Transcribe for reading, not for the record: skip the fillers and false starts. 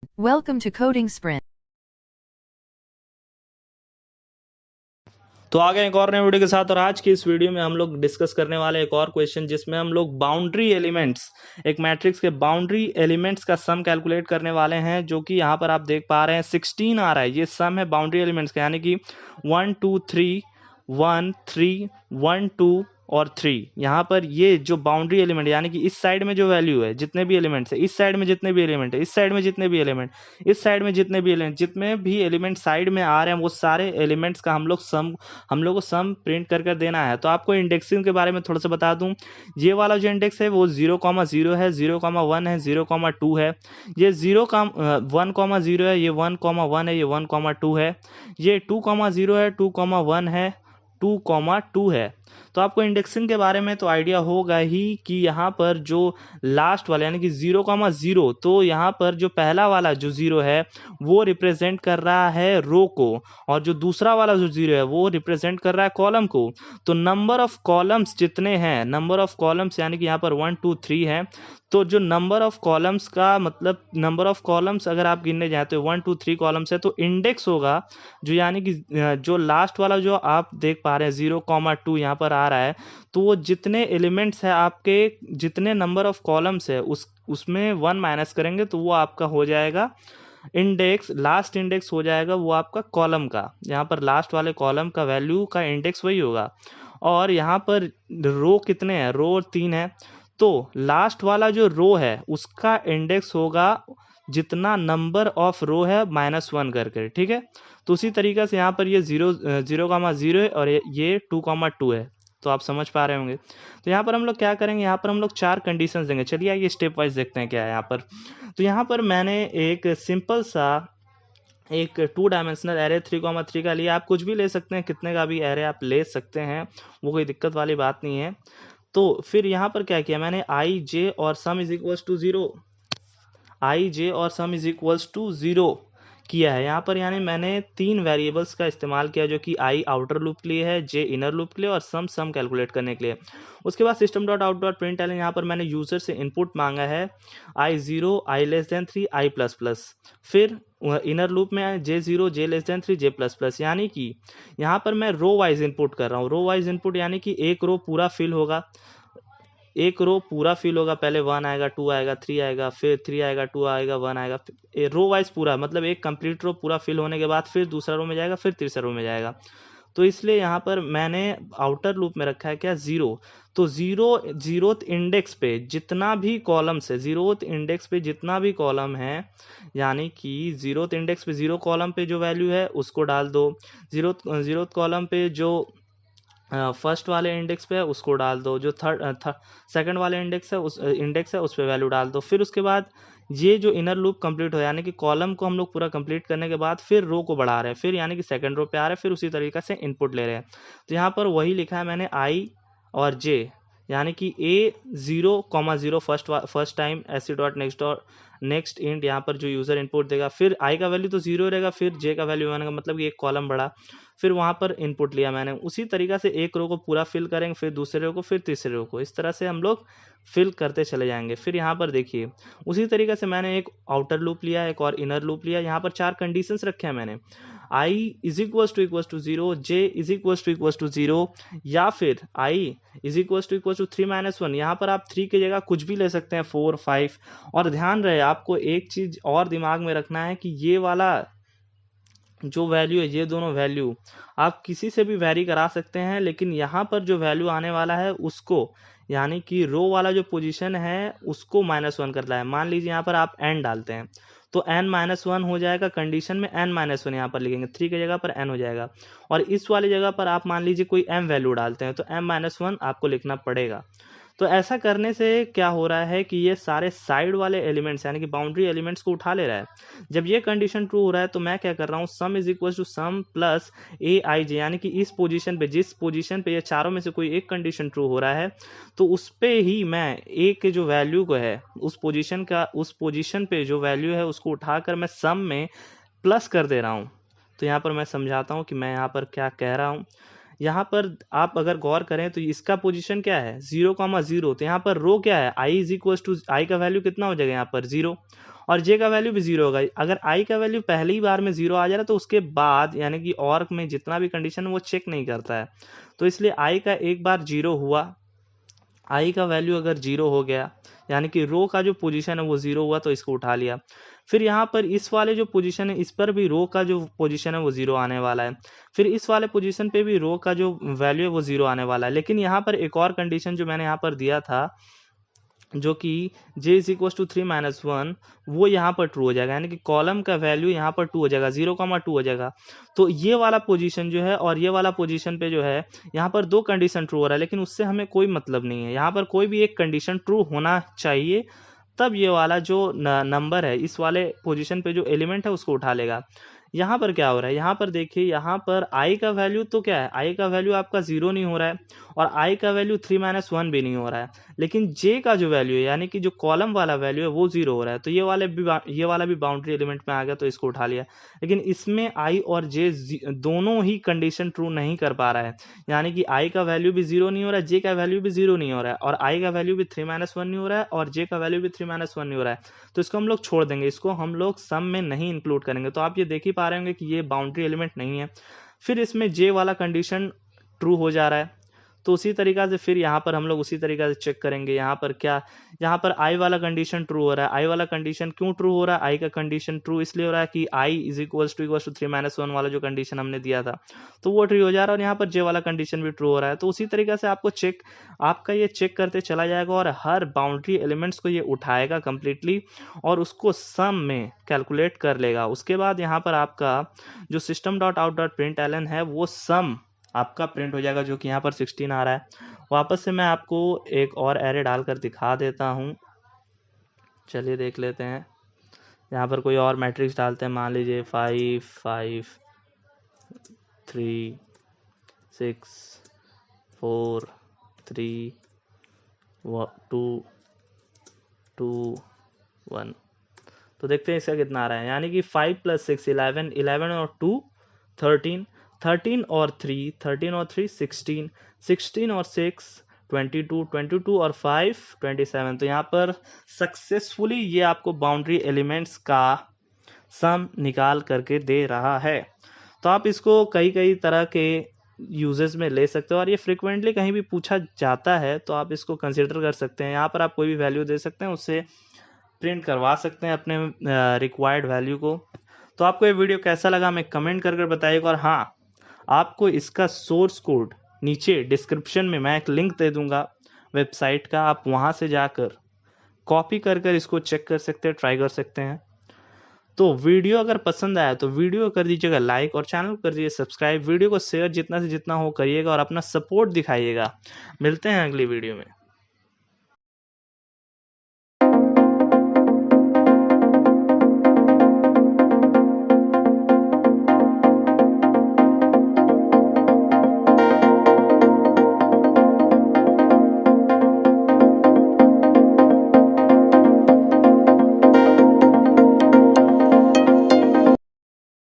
Welcome to Coding Sprint. तो आगे एक और नए वीडियो के साथ। और आज की इस वीडियो में हम लोग डिस्कस करने वाले एक और क्वेश्चन जिसमें हम लोग बाउंड्री एलिमेंट्स, एक मैट्रिक्स के बाउंड्री एलिमेंट्स का सम कैलकुलेट करने वाले हैं, जो कि यहाँ पर आप देख पा रहे हैं 16 आ रहा है। ये सम है बाउंड्री एलिमेंट्स का, यानी कि 1 2 3 1 3 1 2 और 3। यहाँ पर ये जो बाउंड्री एलिमेंट, यानी कि इस साइड में जो वैल्यू है, जितने भी एलिमेंट्स है, इस साइड में जितने भी एलिमेंट है, इस साइड में जितने भी एलिमेंट, इस साइड में जितने भी एलिमेंट, जितने भी एलिमेंट साइड में आ रहे हैं, वो सारे एलिमेंट्स का हम लोग को सम प्रिंट कर देना है। तो आपको इंडेक्सिंग के बारे में थोड़ा सा बता दूं। ये वाला जो इंडेक्स है वो 0,0 है, 0,1 है, 0,2 है। ये 1,0 है, ये 1,1 है, ये 1,2 है, ये 2,0 है, 2,1 है, 2,2 है। तो आपको इंडेक्सिंग के बारे में तो आइडिया होगा ही कि यहाँ पर जो लास्ट वाला यानी कि 0,0, तो यहाँ पर जो पहला वाला जो 0 है वो रिप्रेजेंट कर रहा है रो को, और जो दूसरा वाला जो 0 है वो रिप्रेजेंट कर रहा है कॉलम को। तो नंबर ऑफ कॉलम्स जितने हैं, नंबर ऑफ कॉलम्स यानी कि यहाँ पर 1 2 3 है, तो जो नंबर ऑफ कॉलम्स का मतलब नंबर ऑफ कॉलम्स अगर आप गिनने जाते हो 1 2 3 कॉलम्स है, तो इंडेक्स होगा जो, यानी कि जो लास्ट वाला जो आप देख पा रहे हैं 0,2 यहाँ पर आ रहा है, तो वो जितने एलिमेंट्स है आपके, जितने नंबर ऑफ कॉलम्स है उसमें 1 माइनस करेंगे तो वो आपका हो जाएगा इंडेक्स, लास्ट इंडेक्स हो जाएगा वो आपका कॉलम का। यहाँ पर लास्ट वाले कॉलम का वैल्यू का इंडेक्स वही होगा। और यहाँ पर रो कितने हैं, रो 3 है, तो लास्ट वाला जो रो है उसका इंडेक्स होगा जितना नंबर ऑफ रो है -1 करके, ठीक है। तो उसी तरीके से यहाँ पर ये 0,0 है और ये 2,2 है। तो आप समझ पा रहे होंगे। तो यहाँ पर हम लोग क्या करेंगे, यहाँ पर हम लोग 4 कंडीशंस देंगे। चलिए आइए स्टेप वाइज देखते हैं क्या है यहाँ पर। तो यहाँ पर मैंने एक सिंपल सा एक 2 डायमेंशनल एरे 3,3 का लिया। आप कुछ भी ले सकते हैं, कितने का भी एरे आप ले सकते हैं, वो कोई दिक्कत वाली बात नहीं है। तो फिर यहाँ पर क्या किया मैंने, आई जे और सम इज इक्वल्स टू 0, आई जे और सम इज इक्वल्स टू 0 किया है यहाँ पर। यानी मैंने 3 वेरिएबल्स का इस्तेमाल किया, जो कि आई आउटर लूप के लिए है, जे इनर लूप के लिए, और सम कैलकुलेट करने के लिए। उसके बाद system dot out dot print L, यहाँ पर मैंने यूजर से इनपुट मांगा है i0 i<3 i++। फिर इनर लूप में j0 j<3 j++, यानी कि यहाँ पर मैं रो वाइज इनपुट कर रहा हूँ। रो वाइज इनपुट यानी कि एक रो पूरा फिल होगा, एक रो पूरा फिल होगा। पहले 1 आएगा, 2 आएगा, 3 आएगा, फिर 3 आएगा, 2 आएगा, 1 आएगा, रो वाइज पूरा, मतलब एक कंप्लीट रो पूरा फिल होने के बाद फिर दूसरा रो में जाएगा, फिर तीसरा रो में जाएगा। तो इसलिए यहाँ पर मैंने आउटर लूप में रखा है क्या, 0। तो जीरोथ इंडेक्स पे जितना भी कॉलम्स है, जीरोथ इंडेक्स पे जितना भी कॉलम है, यानी कि जीरोथ इंडेक्स पे 0 कॉलम पे जो वैल्यू है उसको डाल दो, जीरोथ कॉलम पे जो फर्स्ट वाले इंडेक्स पे है उसको डाल दो, जो सेकंड वाले इंडेक्स है उस पे वैल्यू डाल दो। फिर उसके बाद ये जो इनर लूप कंप्लीट हो, यानी कि कॉलम को हम लोग पूरा कंप्लीट करने के बाद फिर रो को बढ़ा रहे हैं, फिर यानी कि सेकंड रो पे आ रहे हैं, फिर उसी तरीके से इनपुट ले रहे हैं। तो यहाँ पर वही लिखा है मैंने, आई और जे, यानी कि a0,0 फर्स्ट टाइम ऐसी डॉट नेक्स्ट इंट, यहाँ पर जो यूजर इनपुट देगा, फिर आई का वैल्यू तो 0 रहेगा, फिर जे का वैल्यू आने का मतलब कि एक कॉलम बढ़ा, फिर वहाँ पर इनपुट लिया मैंने। उसी तरीका से एक रो को पूरा फिल करेंगे, फिर दूसरे रो को, फिर तीसरे रो को, इस तरह से हम लोग फिल करते चले जाएंगे। फिर यहाँ पर देखिए उसी तरीके से मैंने एक आउटर लूप लिया, एक और इनर लूप लिया। यहाँ पर 4 कंडीशंस रखे हैं मैंने, i is equals to 0, j is equals to 0, या फिर i इज इक्वल्स टू 3-1। यहाँ पर आप 3 की जगह कुछ भी ले सकते हैं, 4 5। और ध्यान रहे आपको एक चीज और दिमाग में रखना है कि ये वाला जो वैल्यू है, ये दोनों वैल्यू आप किसी से भी वैरी करा सकते हैं, लेकिन यहाँ पर जो वैल्यू आने वाला है उसको, यानी कि रो वाला जो पोजीशन है उसको -1 करना है। मान लीजिए यहाँ पर आप n डालते हैं तो n-1 हो जाएगा, कंडीशन में n-1 यहाँ पर लिखेंगे, 3 की जगह पर n हो जाएगा। और इस वाली जगह पर आप मान लीजिए कोई m वैल्यू डालते हैं तो m-1 आपको लिखना पड़ेगा। तो ऐसा करने से क्या हो रहा है कि ये सारे साइड वाले एलिमेंट्स यानी कि बाउंड्री एलिमेंट्स को उठा ले रहा है। जब ये कंडीशन ट्रू हो रहा है तो मैं क्या कर रहा हूँ, sum is equal to sum plus A I J, यानी कि इस पोजीशन पे, जिस पोजीशन पे ये चारों में से कोई एक कंडीशन ट्रू हो रहा है, तो उस पे ही मैं ए के जो वैल्यू को है उस पोजीशन पे जो वैल्यू है उसको उठाकर मैं सम में प्लस कर दे रहा हूँ। तो यहाँ पर मैं समझाता हूँ कि मैं यहाँ पर क्या कह रहा हूँ। यहाँ पर आप अगर गौर करें तो इसका पोजीशन क्या है, 0,0। तो यहाँ पर रो क्या है, i इज इक्वल टू, आई का वैल्यू कितना हो जाएगा यहाँ पर 0, और जे का वैल्यू भी 0 होगा। अगर आई का वैल्यू पहली ही बार में 0 आ जा रहा है तो उसके बाद यानी कि और में जितना भी कंडीशन वो चेक नहीं करता है। तो इसलिए आई का एक बार 0 हुआ, आई का वैल्यू अगर 0 हो गया यानी कि रो का जो पोजीशन है वो 0 हुआ तो इसको उठा लिया। फिर यहाँ पर इस वाले जो पोजीशन है इस पर भी रो का जो पोजीशन है वो 0 आने वाला है। फिर इस वाले पोजीशन पे भी रो का जो वैल्यू है वो 0 आने वाला है। लेकिन यहाँ पर एक और कंडीशन जो मैंने यहाँ पर दिया था जो कि j is equal to 3 minus 1, वो यहाँ पर ट्रू हो जाएगा यानी कि कॉलम का वैल्यू यहाँ पर 2 हो जाएगा, 0,2 हो जाएगा। तो ये वाला पोजीशन जो है और ये वाला पोजीशन पे जो है यहाँ पर दो कंडीशन ट्रू हो रहा है, लेकिन उससे हमें कोई मतलब नहीं है। यहाँ पर कोई भी एक कंडीशन ट्रू होना चाहिए, तब ये वाला जो नंबर है इस वाले पोजीशन पे जो एलिमेंट है उसको उठा लेगा। यहाँ पर क्या हो रहा है, यहाँ पर देखिए, यहाँ पर आई का वैल्यू तो क्या है, आई का वैल्यू आपका 0 नहीं हो रहा है और आई का वैल्यू 3 माइनस 1 भी नहीं हो रहा है, लेकिन जे का जो वैल्यू है यानी कि जो कॉलम वाला वैल्यू है वो 0 हो रहा है। तो ये वाला भी बाउंड्री एलिमेंट में आ गया तो इसको उठा लिया। लेकिन इसमें आई और जे दोनों ही कंडीशन ट्रू नहीं कर पा रहा है, यानी कि आई का वैल्यू भी 0 नहीं हो रहा है, जे का वैल्यू भी 0 नहीं हो रहा है और आई का वैल्यू भी 3 माइनस 1 नहीं हो रहा है और जे का वैल्यू भी 3 माइनस 1 नहीं हो रहा है। तो इसको हम लोग छोड़ देंगे, इसको हम लोग सम में नहीं इंक्लूड करेंगे। तो आप ये देख ही पा रहे होंगे कि ये बाउंड्री एलिमेंट नहीं है। फिर इसमें जे वाला कंडीशन ट्रू हो जा रहा है, तो उसी तरीका से फिर यहाँ पर हम लोग उसी तरीका से चेक करेंगे। यहाँ पर क्या, यहाँ पर आई वाला कंडीशन ट्रू हो रहा है। आई वाला कंडीशन क्यों ट्रू हो रहा है, आई का कंडीशन ट्रू इसलिए हो रहा है कि I is equals to 3 minus 1 वाला जो कंडीशन हमने दिया था तो वो ट्रू हो जा रहा है और यहाँ पर जे वाला कंडीशन भी ट्रू हो रहा है। तो उसी तरीका से आपका ये चेक करते चला जाएगा और हर बाउंड्री एलिमेंट्स को ये उठाएगा कंप्लीटली और उसको सम में कैलकुलेट कर लेगा। उसके बाद यहाँ पर आपका जो system dot out dot println है वो सम आपका प्रिंट हो जाएगा, जो कि यहाँ पर 16 आ रहा है। वापस से मैं आपको एक और एरे डालकर दिखा देता हूँ, चलिए देख लेते हैं। यहाँ पर कोई और मैट्रिक्स डालते हैं, मान लीजिए 5 5 3 6 4 3 2 2 1। तो देखते हैं इसका कितना आ रहा है, यानी कि 5 + 6 11, 11 और 2 13, 13 और 3 13 और 3 16, 16 और 6 22, 22 और 5 27। तो यहाँ पर सक्सेसफुली ये आपको बाउंड्री एलिमेंट्स का सम निकाल करके दे रहा है। तो आप इसको कई तरह के यूजेस में ले सकते हो और ये फ्रिक्वेंटली कहीं भी पूछा जाता है तो आप इसको कंसिडर कर सकते हैं। यहाँ पर आप कोई भी वैल्यू दे सकते हैं, उससे प्रिंट करवा सकते हैं अपने रिक्वायर्ड वैल्यू को। तो आपको ये वीडियो कैसा लगा हमें कमेंट करके बताइएगा। और हाँ, आपको इसका सोर्स कोड नीचे डिस्क्रिप्शन में मैं एक लिंक दे दूंगा वेबसाइट का, आप वहां से जाकर कॉपी कर इसको चेक कर सकते हैं, ट्राई कर सकते हैं। तो वीडियो अगर पसंद आया तो वीडियो कर दीजिएगा लाइक और चैनल को कर दीजिए सब्सक्राइब। वीडियो को शेयर जितना से जितना हो करिएगा और अपना सपोर्ट दिखाइएगा। मिलते हैं अगली वीडियो में।